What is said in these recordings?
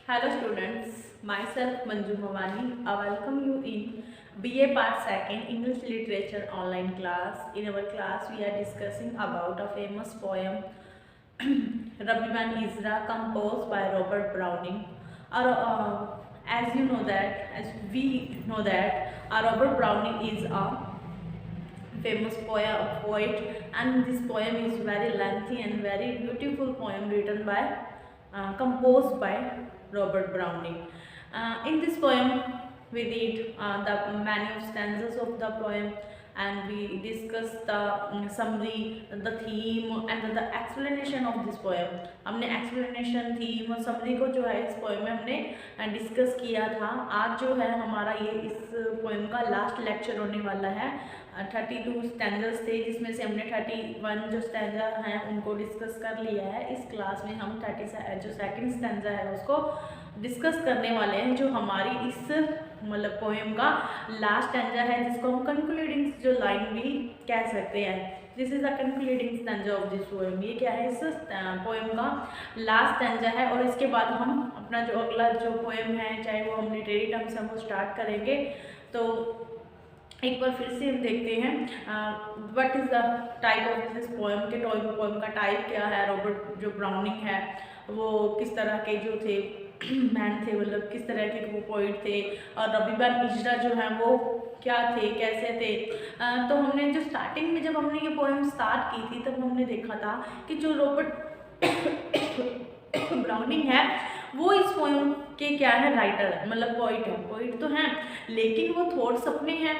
Hello students, myself Manju Bhavani. I welcome you in BA Part 2nd English Literature online class. In our class, we are discussing about a famous poem Rabbiman Isra composed by Robert Browning. As you know that, as we know that, Robert Browning is a famous poet, and this poem is very lengthy and very beautiful poem written by composed by Robert Browning. In this poem we read the many of stanzas of the poem, and we discuss the summary, the theme and the explanation of this poem. हमने explanation, theme और summary को जो है इस poem में हमने discuss किया था. आज जो है हमारा ये इस poem का लास्ट लेक्चर होने वाला है. 32 स्टैंडर्स थे, जिसमें से हमने 31 जो स्टैंडर हैं उनको डिस्कस कर लिया है. इस क्लास में हम 30 जो सेकंड स्टैंडर है उसको डिस्कस करने वाले हैं, जो हमारी इस मतलब पोएम का लास्ट स्टैंजा है, जिसको हम कंक्लूडिंग जो लाइन भी कह सकते हैं. This is the concluding stanza of this poem. ये क्या है, इस पोएम का लास्ट स्टैंजा है. और इसके बाद हम अपना जो अगला जो पोएम है, चाहे वो हम लिटरेरी टर्म से हम स्टार्ट करेंगे. तो एक बार फिर से हम देखते हैं what is the type of this poem के पोएम का टाइप क्या है. रॉबर्ट जो ब्राउनिंग है वो किस तरह के जो थे मैन थे, मतलब किस तरह के वो पोइट थे, और रबीमान इजरा जो हैं वो क्या थे, कैसे थे. तो हमने जो स्टार्टिंग में जब हमने ये पोएम स्टार्ट की थी तब हमने देखा था कि जो रॉबर्ट ब्राउनिंग है वो इस पोएम के क्या है, राइटर है, मतलब पोइट है. पोइट तो हैं लेकिन वो थॉट्स अपने हैं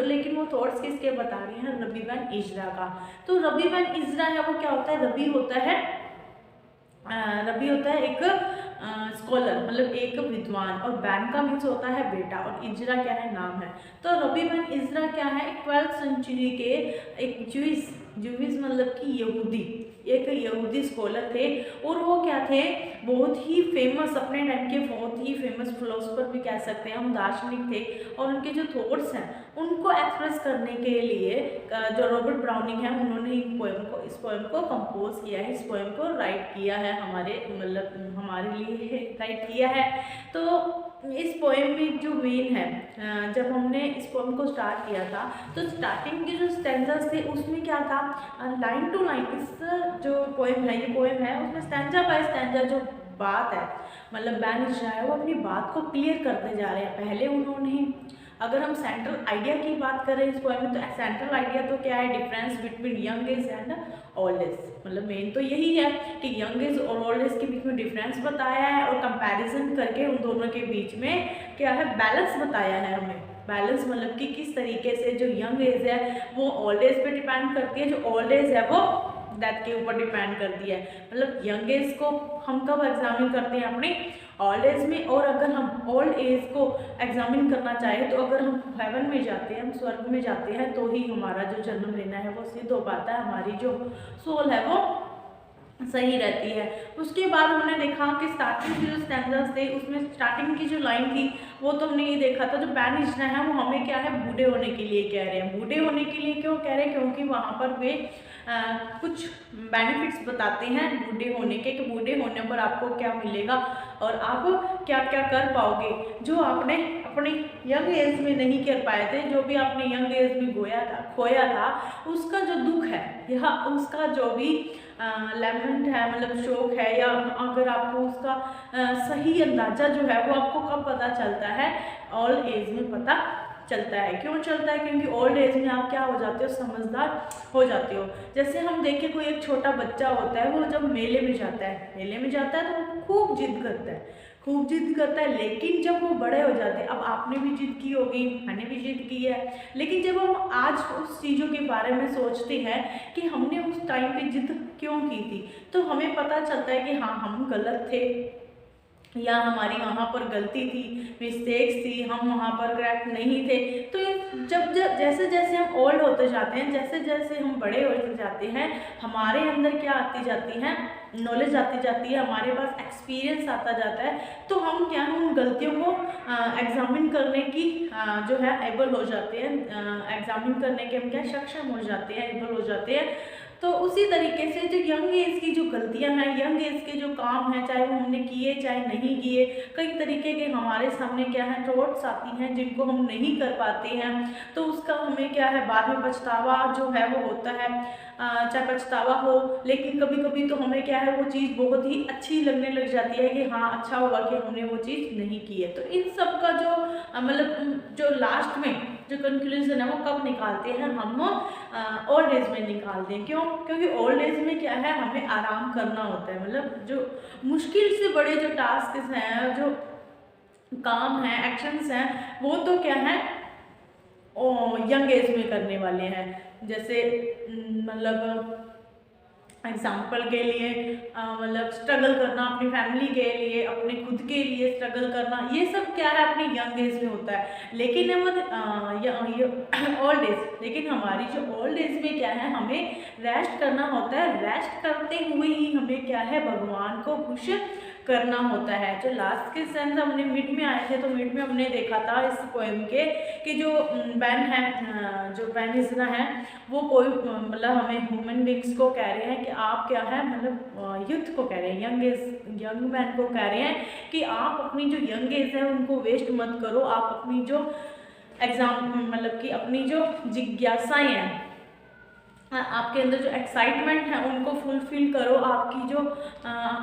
लेकिन वो थॉट्स किसके बता रही हैं, रबीमान इजरा का. तो रबीमान इजरा है वो क्या होता है, रबी होता है एक स्कॉलर, मतलब एक विद्वान, और बैन का मीन्स होता है बेटा, और इजरा क्या है, नाम है. तो रबीमान इजरा क्या है, 12th सेंचुरी के एक जूइश मतलब कि यहूदी स्कॉलर थे. और वो क्या थे, बहुत ही फेमस, अपने टाइम के बहुत ही फेमस फिलोसफर भी कह सकते हैं हम, दार्शनिक थे. और उनके जो थॉट्स हैं उनको एक्सप्रेस करने के लिए जो रॉबर्ट ब्राउनिंग है उन्होंने इस पोएम को कंपोज किया है, इस पोएम को राइट किया है, हमारे लिए राइट किया है. तो इस पोएम में जो मेन है, जब हमने इस पोएम को स्टार्ट किया था तो स्टार्टिंग के जो स्टैंजर्स थे उसमें क्या था, लाइन टू लाइन इस जो पोएम है उसमें स्टैंजा बाय स्टैंजा जो बात है, मतलब बैन इजरा है वो अपनी बात को क्लियर करते जा रहे हैं. पहले उन्होंने, अगर हम सेंट्रल आइडिया की बात करें इस पोएम में, तो सेंट्रल आइडिया तो क्या है, difference between young age and old age. मतलब मेन तो यही है कि यंग एज और ओल्ड एज के बीच में डिफरेंस बताया है, और कंपैरिजन करके उन दोनों के बीच में क्या है, बैलेंस बताया है हमें. बैलेंस मतलब कि किस तरीके से जो यंग एज है वो ओल्ड एज पे डिपेंड करती है, जो ओल्ड एज है वो डेथ के ऊपर डिपेंड करती है. मतलब यंग एज को हम कब एग्जामिन करते हैं, अपने ओल्ड एज में. और अगर हम ओल्ड एज को एग्जामिन करना चाहें तो अगर हम हेवन में जाते हैं, हम स्वर्ग में जाते हैं, तो ही हमारा जो जन्म लेना है वो सिद्ध हो पाता है, हमारी जो सोल है वो सही रहती है. उसके बाद हमने देखा कि स्टार्टिंग के जो स्टैंडर्स थे उसमें स्टार्टिंग की जो लाइन थी वो तो हमने ये देखा था, जो बैन इजरा है वो हमें क्या है, बूढ़े होने के लिए कह रहे हैं. बूढ़े होने के लिए क्यों कह रहे हैं, क्योंकि वहाँ पर वे कुछ बेनिफिट्स बताते हैं बूढ़े होने के, कि बूढ़े होने पर आपको क्या मिलेगा और आप क्या क्या कर पाओगे जो आपने अपने यंग एज में नहीं कर पाए थे. जो भी आपने यंग एज में खोया था उसका जो दुख है या उसका जो भी लेमेंट है, मतलब शोक है, या अगर आपको उसका सही अंदाज़ा जो है वो आपको कब पता चलता है, ओल्ड एज में पता चलता है. क्यों चलता है, क्योंकि ओल्ड एज में आप क्या हो जाते हो, समझदार हो जाते हो. जैसे हम देखें कोई एक छोटा बच्चा होता है, वो जब मेले में जाता है तो वो खूब जिद करता है, लेकिन जब वो बड़े हो जाते हैं, अब आपने भी जिद की होगी, मैंने भी जिद की है, लेकिन जब हम आज उस चीज़ों के बारे में सोचते हैं कि हमने उस टाइम पे जिद क्यों की थी, तो हमें पता चलता है कि हाँ हम गलत थे, या हमारी वहाँ पर गलती थी, मिस्टेक्स थी, हम वहाँ पर करेक्ट नहीं थे. तो जब जैसे जैसे हम ओल्ड होते जाते हैं, जैसे जैसे हम बड़े होते जाते हैं, हमारे अंदर क्या आती जाती है, नॉलेज आती जाती है, हमारे पास एक्सपीरियंस आता जाता है. तो हम क्या है, उन गलतियों को एग्जामिन करने की जो है एबल हो जाते हैं, एग्जामिन करने के हम क्या सक्षम हो जाते हैं, एबल हो जाते हैं. तो उसी तरीके से जो यंग एज की जो गलतियां हैं, यंग एज के जो काम हैं, चाहे वो हमने किए चाहे नहीं किए, कई तरीके के हमारे सामने क्या है थॉट्स आती हैं जिनको हम नहीं कर पाते हैं, तो उसका हमें क्या है बाद में पछतावा जो है वो होता है। चाहे पछतावा हो, लेकिन कभी कभी तो हमें क्या है वो चीज़ बहुत ही अच्छी लगने लग जाती है कि हाँ अच्छा हुआ कि हमने वो चीज़ नहीं की है। तो इन सब का जो मतलब जो लास्ट में जो कंक्लूजन है वो कब निकालते हैं हम, ओल्ड एज में निकालते हैं। क्यों? क्योंकि ओल्ड एज में क्या है हमें आराम करना होता है, मतलब जो मुश्किल से बड़े जो टास्क हैं, जो काम हैं, एक्शंस हैं, वो तो क्या है यंग एज में करने वाले हैं। जैसे मतलब एग्जाम्पल के लिए मतलब स्ट्रगल करना अपनी फैमिली के लिए, अपने खुद के लिए स्ट्रगल करना, ये सब क्या है अपनी यंग एज में होता है। लेकिन ये ओल्ड एज, लेकिन हमारी जो ओल्ड एज में क्या है हमें रेस्ट करना होता है। रेस्ट करते हुए ही हमें क्या है भगवान को खुश करना होता है। जो लास्ट के सेंस हमने मिड में आए थे, तो मिड में हमने देखा था इस पोएम के कि जो बैन है, जो बैन इज़रा है, वो कोई मतलब हमें ह्यूमन बींग्स को कह रहे हैं कि आप क्या है मतलब यूथ को कह रहे हैं, यंग मैन को कह रहे हैं कि आप अपनी जो यंग एज है उनको वेस्ट मत करो। आप अपनी जो मतलब कि अपनी जो जिज्ञासाएं हैं, आपके अंदर जो एक्साइटमेंट है उनको फुलफिल करो, आपकी जो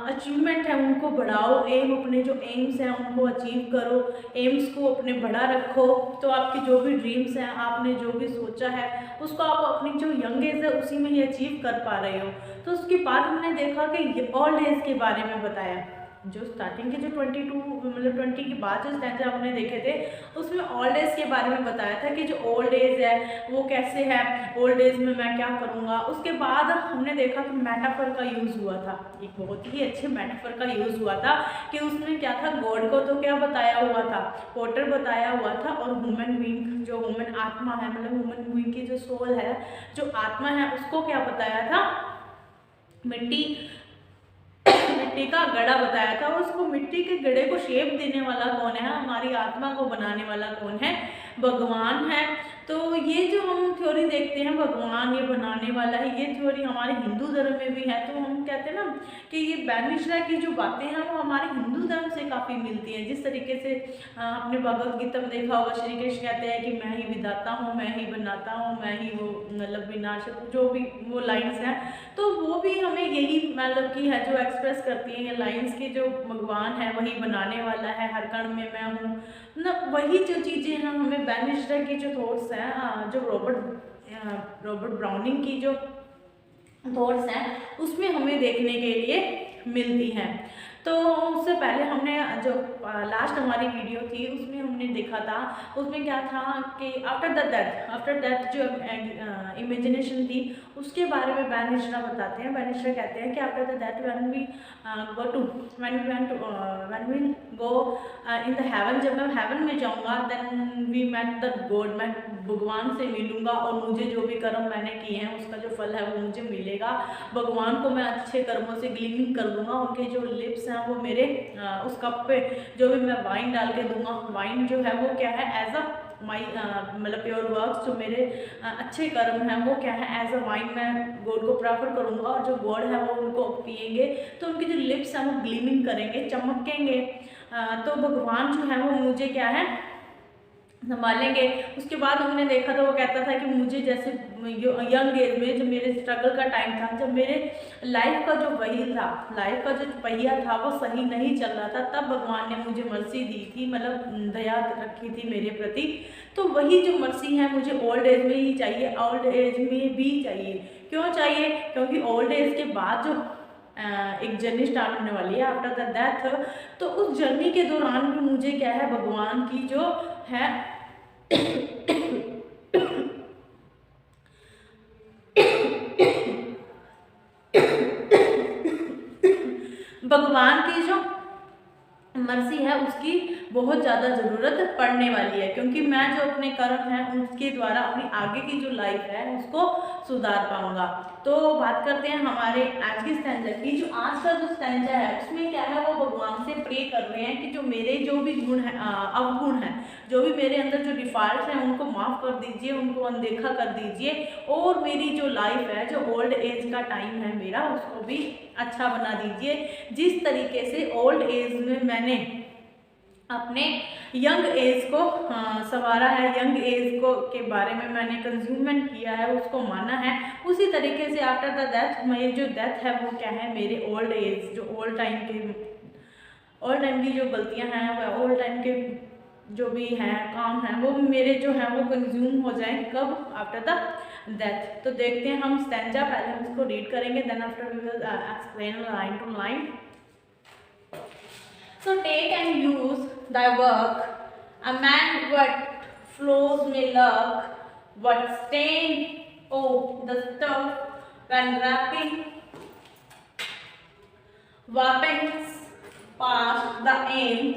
अचीवमेंट है उनको बढ़ाओ, अपने जो एम्स हैं उनको अचीव करो, एम्स को अपने बड़ा रखो। तो आपकी जो भी ड्रीम्स हैं, आपने जो भी सोचा है उसको आप अपनी जो यंग एज है उसी में ही अचीव कर पा रहे हो। तो उसके बाद हमने देखा कि ओल्ड एज के बारे में बताया। जो स्टार्टिंग के जो 22 मतलब 20 के बाद जो स्टैंडर्ड हमने देखे थे उसमें ओल्ड एज के बारे में बताया था कि जो ओल्ड एज है वो कैसे है, ओल्ड एज में मैं क्या करूँगा। उसके बाद हमने देखा कि मेटाफर का यूज़ हुआ था, एक बहुत ही अच्छे मेटाफर का यूज़ हुआ था कि उसमें क्या था, गॉड को तो क्या बताया हुआ था, पोर्टर बताया हुआ था, और ह्यूमन बीइंग जो ह्यूमन आत्मा है, मतलब ह्यूमन बीइंग की जो सोल है, जो आत्मा है, उसको क्या बताया था, मिट्टी का गड़ा बताया था। और उसको मिट्टी के गड़े को शेप देने वाला कौन है, हमारी आत्मा को बनाने वाला कौन है, भगवान है। तो ये जो हम थ्योरी देखते हैं भगवान ये बनाने वाला है, ये थ्योरी हमारे हिंदू धर्म में भी है। तो हम कहते हैं ना कि ये बैन मिश्रा की जो बातें हैं वो हमारे हिंदू धर्म से काफ़ी मिलती हैं। जिस तरीके से आपने भगवद गीता में देखा होगा, श्री कृष्ण कहते हैं कि मैं ही विधाता हूँ, मैं ही बनाता हूँ, मैं ही वो मतलब विनाशक, जो भी वो लाइन्स हैं, तो वो भी हमें यही मतलब की है जो एक्सप्रेस करती हैं ये लाइन्स की, जो भगवान है वही बनाने वाला है, हर कण में मैं हूँ ना। वही जो चीज़ें हैं हमें बैन मिश्रा की जो थॉट्स हैं, जो रॉबर्ट ब्राउनिंग की जो थॉट्स हैं उसमें हमें देखने के लिए मिलती हैं। तो उससे पहले हमने जो लास्ट हमारी वीडियो थी उसमें हमने देखा था, उसमें क्या था कि आफ्टर डेथ जो इमेजिनेशन थी उसके बारे में बैन मिश्रा बताते हैं। बैन मिश्रा कहते हैं कि after the death when we go in the heaven, जब मैं हेवन में जाऊंगा, then we met the God, मैं भगवान से मिलूंगा और मुझे जो भी कर्म मैंने किए हैं उसका जो फल है वो मुझे मिलेगा। भगवान को मैं अच्छे कर्मों से ग्लीनिंग कर दूंगा, उनके जो लिप्स हैं वो मेरे उस कप पे जो भी मैं वाइन डाल के दूंगा, वाइन जो है वो क्या है एज अ माई मतलब प्योर वर्क्स, जो मेरे अच्छे कर्म हैं वो क्या है एज अ वाइन मैं गॉड को प्रेफर करूँगा, और जो गॉड है वो उनको पिएंगे तो उनके जो लिप्स हैं वो ग्लीमिंग करेंगे, चमकेंगे। तो भगवान जो है वो मुझे क्या है संभालेंगे। उसके बाद हमने देखा था वो कहता था कि मुझे जैसे यंग एज में, जब मेरे स्ट्रगल का टाइम था, जब मेरे लाइफ का जो व्हील था, लाइफ का जो पहिया था वो सही नहीं चल रहा था, तब भगवान ने मुझे मर्सी दी थी, मतलब दया रखी थी मेरे प्रति। तो वही जो मर्सी है मुझे ओल्ड एज में ही चाहिए, ओल्ड एज में भी चाहिए। क्यों चाहिए? क्योंकि ओल्ड एज के बाद जो एक जर्नी स्टार्ट होने वाली है आफ्टर द डेथ, तो उस जर्नी के दौरान भी मुझे क्या है भगवान की जो है भगवान की जो मर्सी है उसकी बहुत ज़्यादा ज़रूरत पड़ने वाली है, क्योंकि मैं जो अपने कर्म हैं उसके द्वारा अपनी आगे की जो लाइफ है उसको सुधार पाऊंगा। तो बात करते हैं हमारे आज की स्टैंजा की। जो आज का जो स्टैंजा है उसमें क्या है, वो भगवान से प्रे कर रहे हैं कि जो मेरे जो भी गुण है, अवगुण है, जो भी मेरे अंदर जो डिफॉल्ट हैं उनको माफ़ कर दीजिए, उनको अनदेखा कर दीजिए, और मेरी जो लाइफ है, जो ओल्ड एज का टाइम है मेरा, उसको भी अच्छा बना दीजिए। जिस तरीके से ओल्ड एज में मैंने अपने यंग एज को संवारा है, यंग एज को के बारे में मैंने कंज्यूममेंट किया है, उसको माना है, उसी तरीके से आफ्टर द डेथ मेरी जो डेथ है वो क्या है, मेरे ओल्ड एज जो ओल्ड टाइम की जो गलतियां हैं, वह ओल्ड टाइम के जो भी हैं काम हैं, वो मेरे जो हैं वो कंज्यूम हो जाएं, कब, आफ्टर द डेथ। तो देखते हैं हम स्टैंजा, पहले हम इसको रीड करेंगे, then after we will explain line to line. So take and use thy work, amend what flaws may lurk, what stain, oh, the stuff when wrapping weapons past the aim.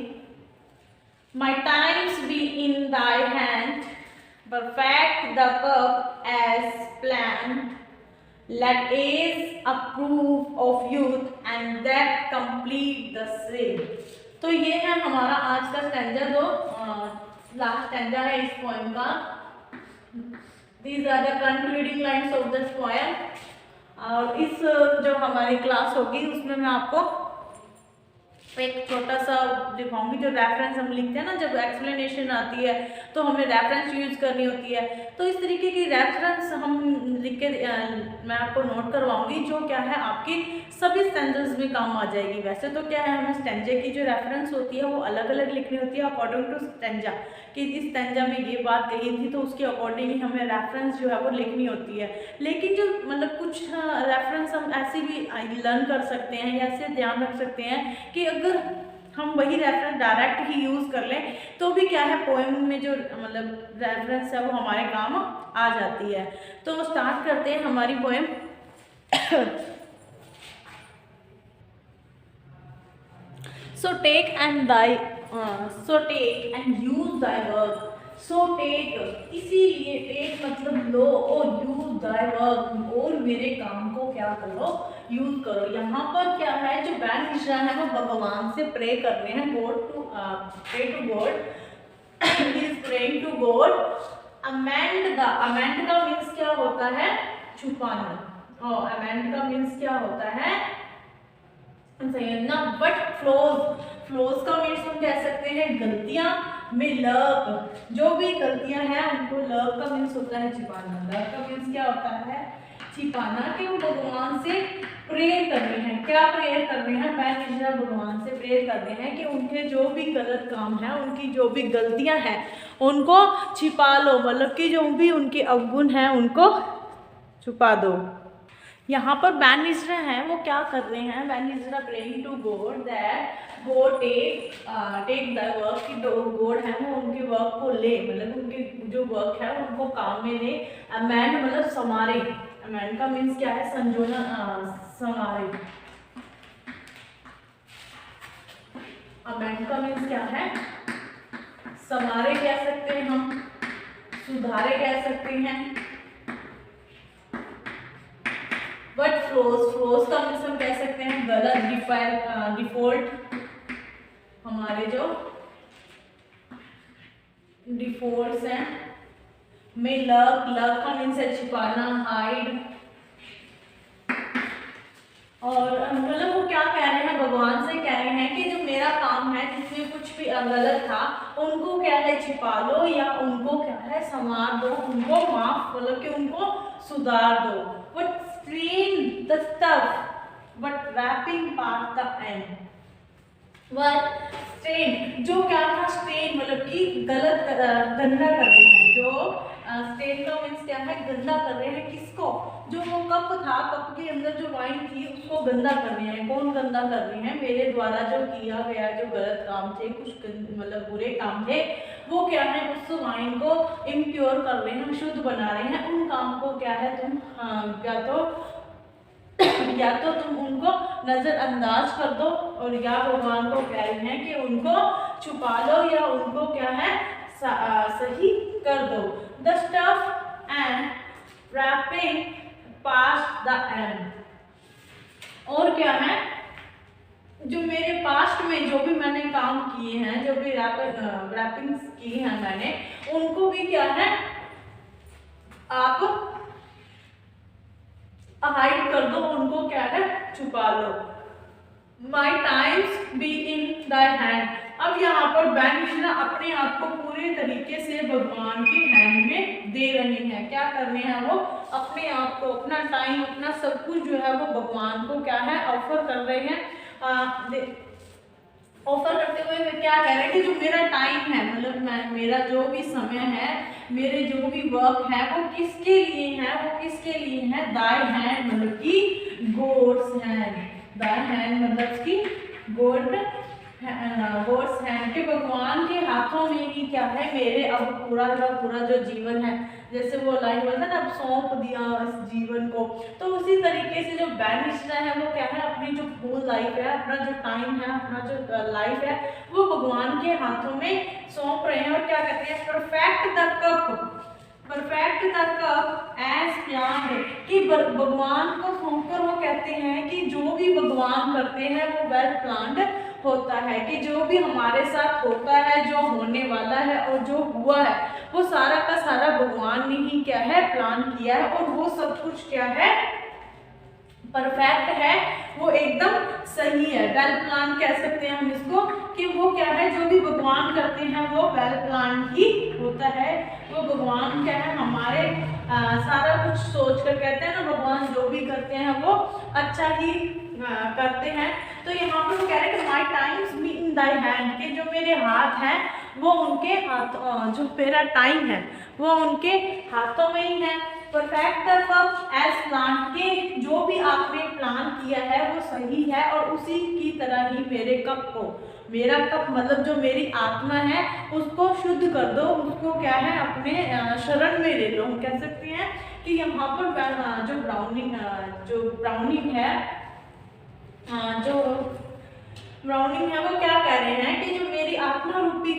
My times be in thy hand, perfect the cup as planned. Let age approve of youth and that complete the same. तो ये है हमारा आज का stanza, जो last stanza है इस poem का। These are the concluding lines of this poem। और इस जो हमारी क्लास होगी उसमें मैं आपको एक छोटा सा दिखाऊंगी, जो रेफरेंस हम लिखते हैं ना, जब एक्सप्लेनेशन आती है तो हमें रेफरेंस यूज करनी होती है, तो इस तरीके की रेफरेंस हम लिख के मैं आपको नोट करवाऊंगी, जो क्या है आपकी सभी स्टैंजर्स में काम आ जाएगी। वैसे तो क्या है, हमें स्टैंजे की जो रेफरेंस होती है वो अलग अलग लिखनी होती है अकॉर्डिंग टू स्टैंजा, कि इस स्टैंजा में ये बात कही थी तो उसके अकॉर्डिंग ही हमें रेफरेंस जो है वो लिखनी होती है। लेकिन जो मतलब कुछ रेफरेंस हम ऐसे भी लर्न कर सकते हैं या ऐसे ध्यान रख सकते हैं कि अगर हम वही रेफरेंस डायरेक्ट ही यूज़ कर लें तो भी क्या है, पोएम में जो मतलब रेफरेंस है वो हमारे काम आ जाती है। तो स्टार्ट करते हैं हमारी poem. So take and use thy work। So take, इसीलिए take मतलब लो, और use thy work, और मेरे काम को क्या करो, यूज करो। यहाँ पर क्या है, जो बैन मिश्रा है वो भगवान से प्रे कर रहे हैं, pray to God, he is praying to God. Amend का मीन्स क्या होता है, छुपाना, और अमेंड का मीन्स क्या होता है, ना। बट फ्लोज का मीन्स हम कह सकते हैं गलतियां, में लर्क, जो भी गलतियां हैं उनको, लर्क का मीन्स होता है छिपाना, लर्क का मीन्स क्या होता है, छिपाना। कि वो भगवान से प्रेयर कर रहे हैं, क्या प्रेयर कर रहे हैं, बैन मिश्रा भगवान से प्रेयर कर रहे हैं कि उनके जो भी गलत काम है, उनकी जो भी गलतियां हैं उनको छिपा लो, मतलब कि जो भी उनके अवगुण हैं उनको छुपा दो। यहाँ पर बैन मिश्रा हैं वो क्या कर रहे हैं, Ben Ezra praying to God that God take the work, कि गॉड है वो उनके वर्क को ले, मतलब उनके जो वर्क है उनको काम में ले। अमेंड मतलब समारे, अमेंड का मीन्स क्या है, संजोना, समारे। अमेंड का मीन्स क्या है, समारे कह सकते हैं हम, सुधारे कह सकते हैं। बट फ्लोज का मीन्स हम कह सकते हैं गलत, डिफॉल्ट, हमारे जो डिफॉल्ट्स हैं। में लक का मीन्स है छिपाना, हाइड। और मतलब वो क्या कह रहे हैं, भगवान से कह रहे हैं कि जो मेरा काम है जिसमें कुछ भी गलत था उनको क्या है छिपा लो, या उनको क्या है संवार दो, उनको माफ, मतलब कि उनको सुधार दो। But strain the stuff but wrapping part the end. But strain, जो क्या था, स्ट्रेन मतलब कि गलत, गंदा कर रहे हैं, जो स्ट्रेन का मीन्स क्या है, गंदा कर रहे हैं किसको, जो वो कप था, कप के अंदर जो वाइन थी उसको गंदा कर रहे हैं। कौन गंदा कर रहे हैं, मेरे द्वारा जो किया गया जो गलत काम थे, कुछ मतलब बुरे काम थे, वो क्या है उस वाइन को इम्प्योर कर रहे हैं, शुद्ध बना रहे हैं। उन काम को क्या है तुम या तो तुम उनको नज़रअंदाज कर दो और या भगवान को कह रहे हैं कि उनको छुपा लो या उनको क्या है सही कर दो। The stuff and wrapping past the end, और क्या है जो मेरे पास्ट में जो भी मैंने काम किए हैं, जो भी रैपिंग्स की हैं मैंने, उनको भी क्या है आप हाइड कर दो, उनको क्या है छुपा लो। My times be in thy hand. अब यहाँ पर बैन इज़रा अपने आप को पूरे तरीके से भगवान के हैंड में दे रहे हैं। क्या कर रहे हैं वो अपने आप को, अपना टाइम, अपना सब कुछ जो है वो भगवान को क्या है ऑफर कर रहे हैं। ऑफर करते हुए वे क्या कह रहे हैं कि जो मेरा टाइम है, मतलब मेरा जो भी समय है, मेरे जो भी वर्क है वो किसके लिए है, वो किसके लिए है। दाई हैंड मतलब कि गॉड्स हैंड, दाई हैंड मतलब कि गॉड्स हैंड के भगवान के हाथों में ही क्या है मेरे अब पूरा जो जीवन है। जैसे वो लाइन बोलता है ना, अब सौंप दिया इस जीवन को, तो उसी तरीके से जो बैन इज़रा है वो क्या है अपनी जो होल लाइफ है, अपना जो टाइम है, अपना जो लाइफ है वो भगवान के हाथों में सौंप रहे हैं। और क्या कहते हैं, perfect the cup as planned, कि भगवान को सौंपकर वो कहते हैं कि जो भी भगवान करते हैं वो वेल प्लान्ड होता है, कि जो भी हमारे साथ होता है, जो होने वाला है और जो हुआ है वो सारा का सारा भगवान ने ही क्या है प्लान किया है, और वो सब कुछ क्या है परफेक्ट है, वो एकदम सही है। वेल प्लान कह सकते हैं हम इसको, कि वो क्या है जो भी भगवान करते हैं वो वेल प्लान ही होता है। वो भगवान क्या है हमारे सारा कुछ सोच कर कहते हैं ना, भगवान जो भी करते हैं वो अच्छा ही करते हैं। तो यहाँ पर वो कह रहे हैं कि माई times be in thy hand, के जो मेरे हाथ हैं वो उनके हाथ, जो मेरा टाइम है वो उनके हाथों में ही है। Perfect the cup as plan, के जो भी आपने प्लान किया है वो सही है, और उसी की तरह ही मेरे कप को, मेरा कप मतलब जो मेरी आत्मा है उसको शुद्ध कर दो, उसको क्या है अपने शरण में ले लो। हम कह सकते हैं कि यहाँ पर जो ब्राउनिंग है वो क्या कह रहे हैं कि जो मेरी आत्मा रूपी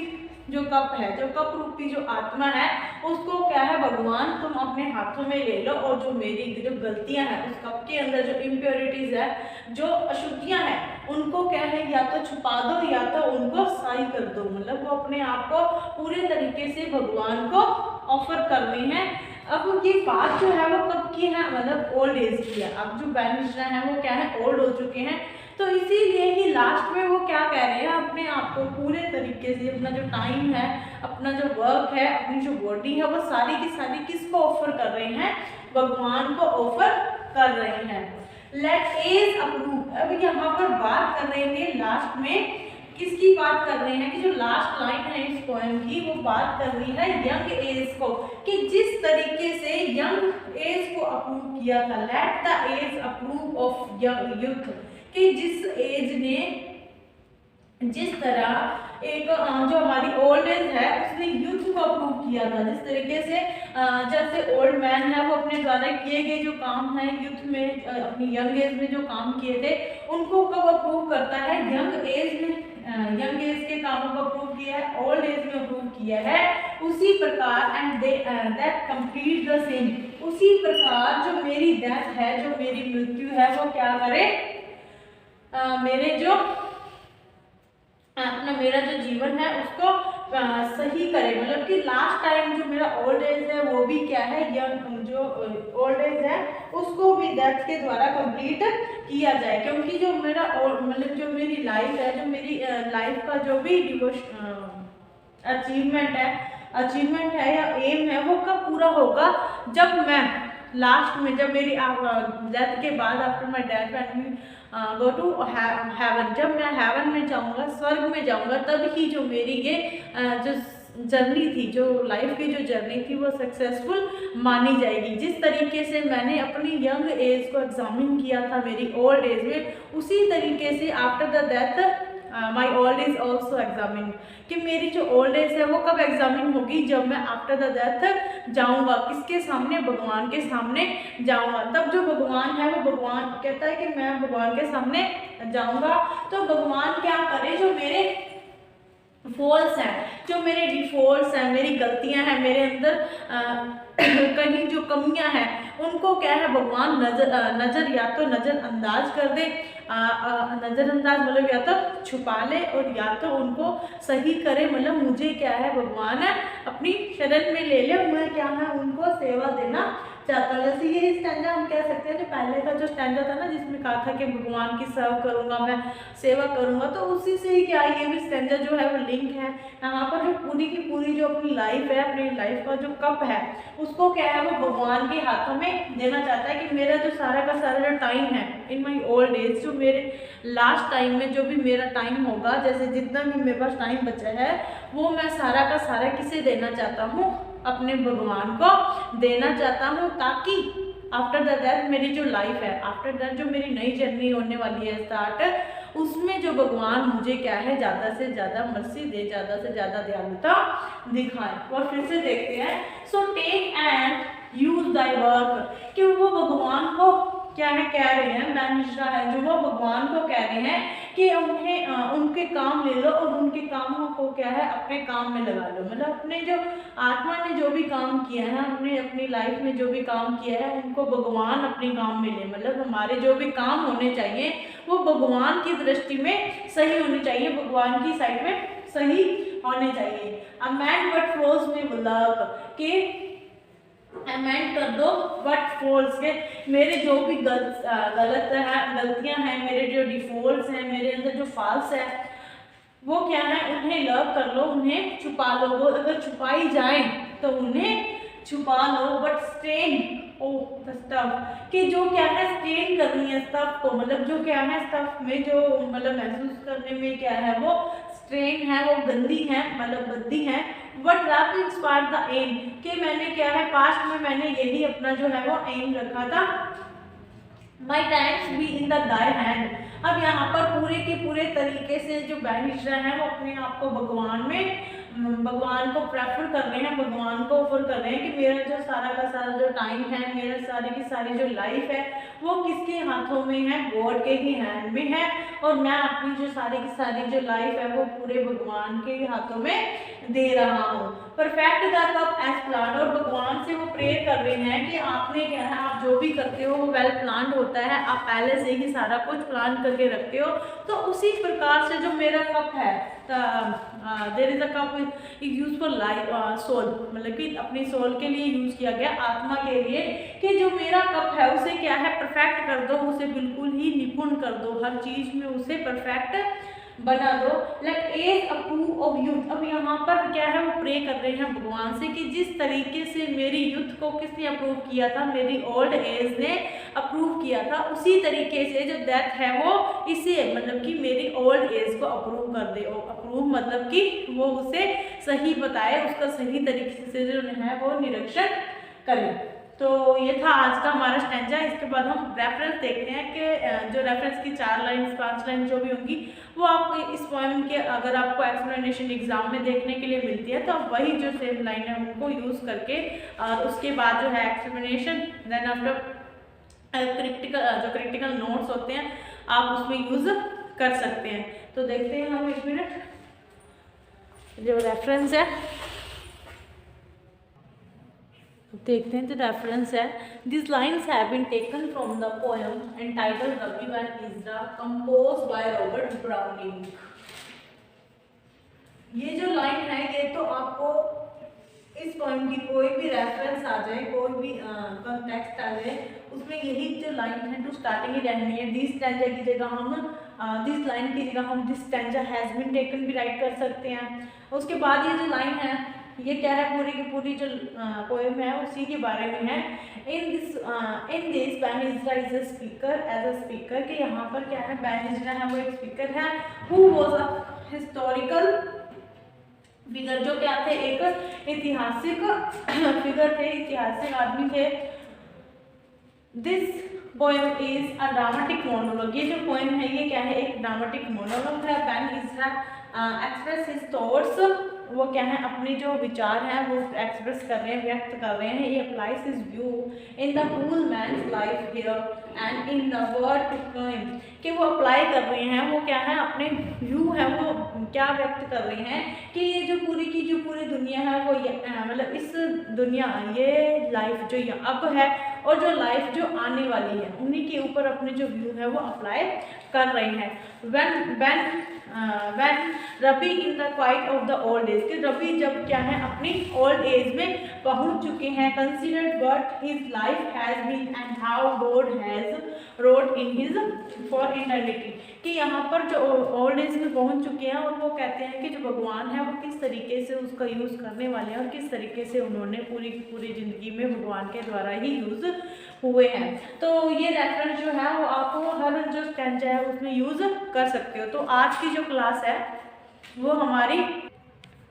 जो कप है, जो कप रूपी जो आत्मा है उसको क्या है भगवान तुम अपने हाथों में ले लो, और जो मेरी जो गलतियां हैं उस कप के अंदर, जो इम्प्योरिटीज है, जो अशुद्धियां हैं, उनको क्या है या तो छुपा दो या तो उनको सही कर दो। मतलब वो अपने आप को पूरे तरीके से भगवान को ऑफर कर रहे हैं। अब ये बात जो है वो कब की है, मतलब ओल्ड एज की है। अब जो बैन इज़रा है वो क्या है ओल्ड हो चुके हैं, तो इसीलिए ही लास्ट में वो क्या कह रहे हैं अपने आप को पूरे तरीके से, अपना जो टाइम है, अपना जो वर्क है, अपनी जो बॉडी है वो सारी की सारी किसको ऑफर कर रहे हैं, भगवान को ऑफर कर रहे हैं। Let age approve. अब यहाँ पर बात कर रहे थे लास्ट में किसकी बात कर रहे हैं, कि जो लास्ट लाइन है इस पोएम की वो बात कर रही है यंग एज को, कि जिस तरीके से यंग एज को अप्रूव किया था। Let the age approve of young youth, कि जिस एज ने जिस तरह एक जो हमारी ओल्ड एज है उसने यूथ को अप्रूव किया था, जिस तरीके से जैसे ओल्ड मैन है वो अपने द्वारा किए गए जो काम है यूथ में, अपनी यंग एज में जो काम किए थे उनको कब अप्रूव करता है, यंग एज में, यंग एज के कामों को अप्रूव किया है, ओल्ड एज में अप्रूव किया है। उसी प्रकार and that complete the same, उसी प्रकार जो मेरी डेथ है, जो मेरी मृत्यु है वो क्या करे, मेरे जो अपना मेरा जो जीवन है उसको सही करे। मतलब कि लास्ट टाइम जो मेरा ओल्ड एज है वो भी क्या है, यंग जो ओल्ड एज है उसको भी डेथ के द्वारा कंप्लीट किया जाए, क्योंकि जो मेरा मतलब जो मेरी लाइफ है, जो मेरी लाइफ का जो भी अचीवमेंट है या एम है वो कब पूरा होगा, जब मैं लास्ट में, जब मेरी डेथ के बाद, after my death when go to heaven, जब मैं हेवन में जाऊंगा, स्वर्ग में जाऊंगा, तब ही जो मेरी ये जो जर्नी थी, जो लाइफ की जो जर्नी थी वो सक्सेसफुल मानी जाएगी। जिस तरीके से मैंने अपनी यंग एज को एग्जामिन किया था मेरी ओल्ड एज में, उसी तरीके से after the death my old age also examine, कि मेरी जो ओल्ड एज है वो कब एग्जामिन होगी, जब मैं आफ्टर द डेथ जाऊंगा, किसके सामने, भगवान के सामने जाऊंगा। तब जो भगवान है वो भगवान कहता है कि मैं भगवान के सामने जाऊंगा, तो भगवान क्या करे, जो मेरे फॉल्स हैं, जो मेरे डिफॉल्ट्स हैं, मेरी गलतियां हैं, मेरे अंदर कहीं जो कमियां हैं, उनको क्या है भगवान नजर या तो नज़रअंदाज कर दे, नज़रअंदाज मतलब या तो छुपा ले, और या तो उनको सही करे, मतलब मुझे क्या है भगवान है अपनी शरण में ले ले, मैं क्या है उनको सेवा देना चाहता हूँ। जैसे ये स्टैंजा हम कह सकते हैं, जो पहले का जो स्टैंजा था ना, जिसमें कहा था कि भगवान की सर्व करूंगा, मैं सेवा करूंगा, तो उसी से ही क्या ये भी स्टैंजा जो है वो लिंक है। यहाँ पर जो पूरी की पूरी जो अपनी लाइफ है, अपनी लाइफ का जो कप है, उसको क्या है वो भगवान के हाथों में देना चाहता है, कि मेरा जो सारा का सारा जो टाइम है इन माई ओल्ड एज, जो मेरे लास्ट टाइम में जो भी मेरा टाइम होगा, जैसे जितना भी मेरे पास टाइम बचा है, वो मैं सारा का सारा किसे देना चाहता हूँ, अपने भगवान को देना चाहता हूँ, ताकि आफ्टर द डेथ मेरी जो लाइफ है, आफ्टर डेथ जो मेरी नई जर्नी होने वाली है स्टार्ट, उसमें जो भगवान मुझे क्या है ज़्यादा से ज़्यादा मर्सी दे, ज़्यादा से ज़्यादा दयालुता दिखाए। और फिर से देखते हैं, so take and use thy work, कि वो भगवान को क्या है कह रहे हैं, मैनिश्रा है जो वो भगवान को कह रहे हैं कि उन्हें उनके काम ले लो, और उनके कामों को क्या है अपने काम में लगा लो, मतलब अपने जो आत्मा ने जो भी काम किया है, हमने अपनी लाइफ में जो भी काम किया है, उनको भगवान अपने काम में ले, मतलब हमारे जो भी काम होने चाहिए वो भगवान की दृष्टि में सही होने चाहिए, भगवान की साइड में सही होने चाहिए। अमेंड व्हाट फ्लोज में लव, के अमेंड कर दो व्हाट फॉल्स के, मेरे जो भी गलतियां हैं, मेरे जो डिफॉल्ट्स हैं, मेरे अंदर जो फॉल्स है, वो क्या है उन्हें लव कर लो, उन्हें छुपा लो, वो अगर छुपाई जाए तो उन्हें छुपा लो, but stain o' the stuff, कि जो क्या है स्टेन करनी है स्टफ को, मतलब जो क्या है स्टफ में जो मतलब महसूस करने में क्या है वो स्ट्रेन है, वो गंदी है, मतलब गंदी है। But wrap inspire the aim, कि मैंने क्या है पास्ट में मैंने यही अपना जो है वो एम रखा था, माई times be in the Dai hand. अब यहाँ पर पूरे के पूरे तरीके से जो बैनिश्रा है वो अपने आप को भगवान को प्रेफर कर रहे हैं, भगवान को ऑफर कर रहे हैं कि मेरा जो सारा का सारा जो टाइम है, मेरा सारी की सारी जो लाइफ है वो किसके हाथों में है, गॉड के ही हैंड में है, और मैं अपनी जो सारी की सारी जो लाइफ है वो पूरे भगवान के हाथों में दे रहा हूँ। Perfect the cup as plan, और भगवान से वो प्रेयर कर रहे हैं कि आपने क्या है, आप जो भी करते हो वो वेल प्लान्ड होता है, आप पहले से ही सारा कुछ प्लान करके रखते हो, तो उसी प्रकार से जो मेरा कप है, there is a cup is use for life soul, मतलब कि अपनी सोल के लिए यूज किया गया, आत्मा के लिए, कि जो मेरा कप है उसे क्या है परफेक्ट कर दो, उसे बिल्कुल ही निपुण कर दो, हर चीज में उसे परफेक्ट बना दो, like age approve of youth. अब यहाँ पर क्या है वो प्रे कर रहे हैं भगवान से कि जिस तरीके से मेरी यूथ को किसने अप्रूव किया था, मेरी ओल्ड एज ने अप्रूव किया था, उसी तरीके से जो डेथ है वो इसे मतलब कि मेरी ओल्ड एज को अप्रूव कर दे। अप्रूव मतलब कि वो उसे सही बताए, उसका सही तरीके से जो है वो निरीक्षण करे। तो ये था आज का हमारा स्टैंजा। इसके बाद हम रेफरेंस देखते हैं कि जो रेफरेंस की 4 लाइन 5 लाइन जो भी होंगी वो आप इस पोएम के अगर आपको एक्सप्लेनेशन एग्जाम में देखने के लिए मिलती है तो आप वही जो सेम लाइन है उनको यूज़ करके और उसके बाद जो है explanation, then after critical notes होते हैं आप उसमें यूज़ कर सकते हैं। तो देखते हैं हम 1 मिनट, जो रेफरेंस है देखते हैं। तो रेफरेंस है, this lines have been taken from the poem entitled Rabbi and Ezra composed by Robert Browning. ये जो लाइन है ये तो आपको इस पोएम की कोई भी रेफरेंस आ जाए, कोई भी कॉन्टेक्स्ट आ जाए, उसमें यही जो लाइन है टू स्टार्टिंग ही रहनी है। दिस स्टैंजा की जगह हम दिस लाइन की जगह हम this stanza has been taken भी राइट कर सकते हैं। उसके बाद ये जो लाइन है ये क्या है, पूरी की पूरी जो पोएम है उसी के बारे में है। In this Ben Ezra is a speaker, as a speaker, कि यहाँ पर क्या है बैन इज़रा है वो एक स्पीकर है। Who was a historical figure, जो क्या थे एक ऐतिहासिक फिगर थे, ऐतिहासिक आदमी थे। This poem is a dramatic monologue. ये जो पोएम है ये क्या है, एक ड्रामेटिक मोनोलॉग है। व्हेन इज़रा एक्सप्रेस हिज थॉट्स, वो क्या है अपने जो विचार हैं वो एक्सप्रेस कर रहे हैं, व्यक्त कर रहे हैं। ये applies his view in the cool man's life here and in the world to come, कि वो अप्लाई कर रहे हैं, वो क्या है अपने व्यू है वो क्या व्यक्त कर रहे हैं कि ये जो पूरी की जो पूरी दुनिया है वो मतलब इस दुनिया, ये लाइफ जो ये अब है और जो लाइफ जो आने वाली है, उन्हीं के ऊपर अपने जो व्यू है वो अप्लाई कर रहे हैं। when rabi in the quite of the old age, कि रबी जब क्या है अपनी ओल्ड एज में पहुंच चुके हैं, considered what his life has been and how God has wrote in his for eternity, कि यहाँ पर जो ओल्ड एज में पहुंच चुके हैं और वो कहते हैं कि जो भगवान है वो किस तरीके से उसका यूज़ करने वाले हैं और किस तरीके से उन्होंने पूरी की पूरी ज़िंदगी में भगवान के द्वारा ही यूज़ हुए हैं। तो ये रेफरेंस जो है वो आप हर जो स्टैंजा है उसमें यूज़ कर सकते हो। तो आज की जो क्लास है वो हमारी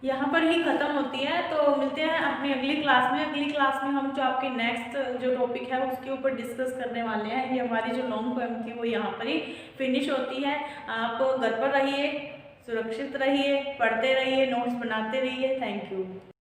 यहाँ पर ही ख़त्म होती है। तो मिलते हैं अपनी अगली क्लास में। अगली क्लास में हम जो आपके नेक्स्ट जो टॉपिक है उसके ऊपर डिस्कस करने वाले हैं। ये हमारी जो लॉन्ग पोएम थी वो यहाँ पर ही फिनिश होती है। आप घर पर रहिए, सुरक्षित रहिए, पढ़ते रहिए, नोट्स बनाते रहिए। Thank you.